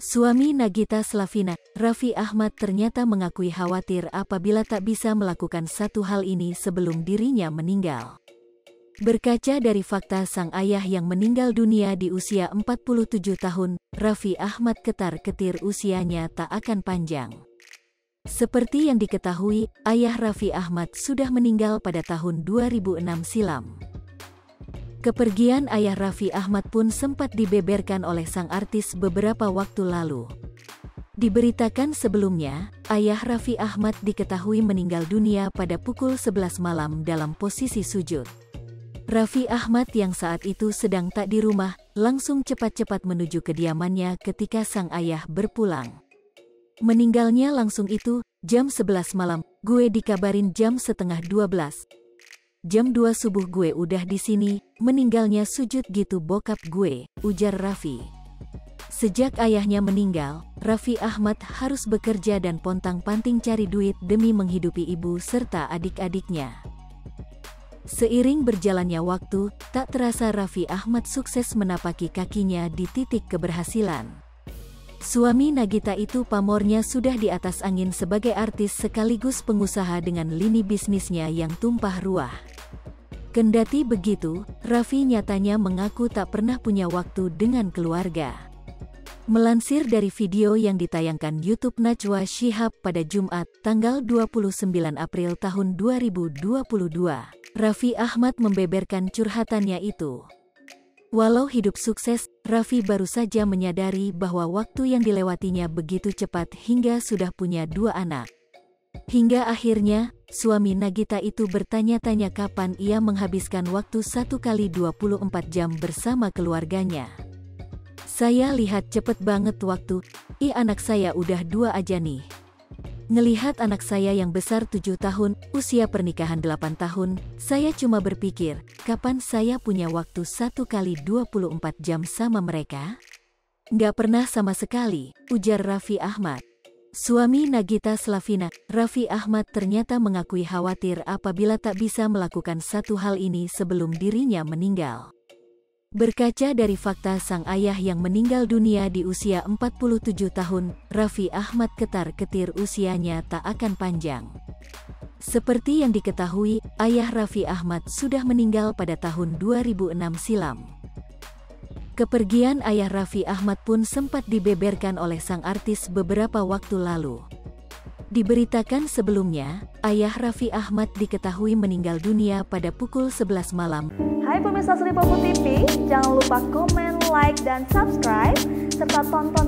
Suami Nagita Slavina, Raffi Ahmad ternyata mengakui khawatir apabila tak bisa melakukan satu hal ini sebelum dirinya meninggal. Berkaca dari fakta sang ayah yang meninggal dunia di usia 47 tahun, Raffi Ahmad ketar-ketir usianya tak akan panjang. Seperti yang diketahui, ayah Raffi Ahmad sudah meninggal pada tahun 2006 silam. Kepergian ayah Raffi Ahmad pun sempat dibeberkan oleh sang artis beberapa waktu lalu. Diberitakan sebelumnya, ayah Raffi Ahmad diketahui meninggal dunia pada pukul 11 malam dalam posisi sujud. Raffi Ahmad yang saat itu sedang tak di rumah, langsung cepat-cepat menuju kediamannya ketika sang ayah berpulang. Meninggalnya langsung itu, jam 11 malam, gue dikabarin jam setengah 12. Jam 2 subuh gue udah di sini, meninggalnya sujud gitu bokap gue, ujar Raffi. Sejak ayahnya meninggal, Raffi Ahmad harus bekerja dan pontang-panting cari duit demi menghidupi ibu serta adik-adiknya. Seiring berjalannya waktu, tak terasa Raffi Ahmad sukses menapaki kakinya di titik keberhasilan. Suami Nagita itu pamornya sudah di atas angin sebagai artis sekaligus pengusaha dengan lini bisnisnya yang tumpah ruah. Kendati begitu, Raffi nyatanya mengaku tak pernah punya waktu dengan keluarga. Melansir dari video yang ditayangkan YouTube Najwa Shihab pada Jumat, tanggal 29 April tahun 2022, Raffi Ahmad membeberkan curhatannya itu. Walau hidup sukses, Raffi baru saja menyadari bahwa waktu yang dilewatinya begitu cepat hingga sudah punya 2 anak. Hingga akhirnya, suami Nagita itu bertanya-tanya kapan ia menghabiskan waktu 1 kali 24 jam bersama keluarganya. Saya lihat cepet banget waktu, anak saya udah 2 aja nih. Ngelihat anak saya yang besar 7 tahun, usia pernikahan 8 tahun, saya cuma berpikir, kapan saya punya waktu 1 kali 24 jam sama mereka? Nggak pernah sama sekali, ujar Raffi Ahmad. Suami Nagita Slavina, Raffi Ahmad ternyata mengakui khawatir apabila tak bisa melakukan satu hal ini sebelum dirinya meninggal. Berkaca dari fakta sang ayah yang meninggal dunia di usia 47 tahun, Raffi Ahmad ketar-ketir usianya tak akan panjang. Seperti yang diketahui, ayah Raffi Ahmad sudah meninggal pada tahun 2006 silam. Kepergian ayah Raffi Ahmad pun sempat dibeberkan oleh sang artis beberapa waktu lalu. Diberitakan sebelumnya, ayah Raffi Ahmad diketahui meninggal dunia pada pukul 11 malam. Hai pemirsa Sri Popo TV, jangan lupa komen, like, dan subscribe, serta tonton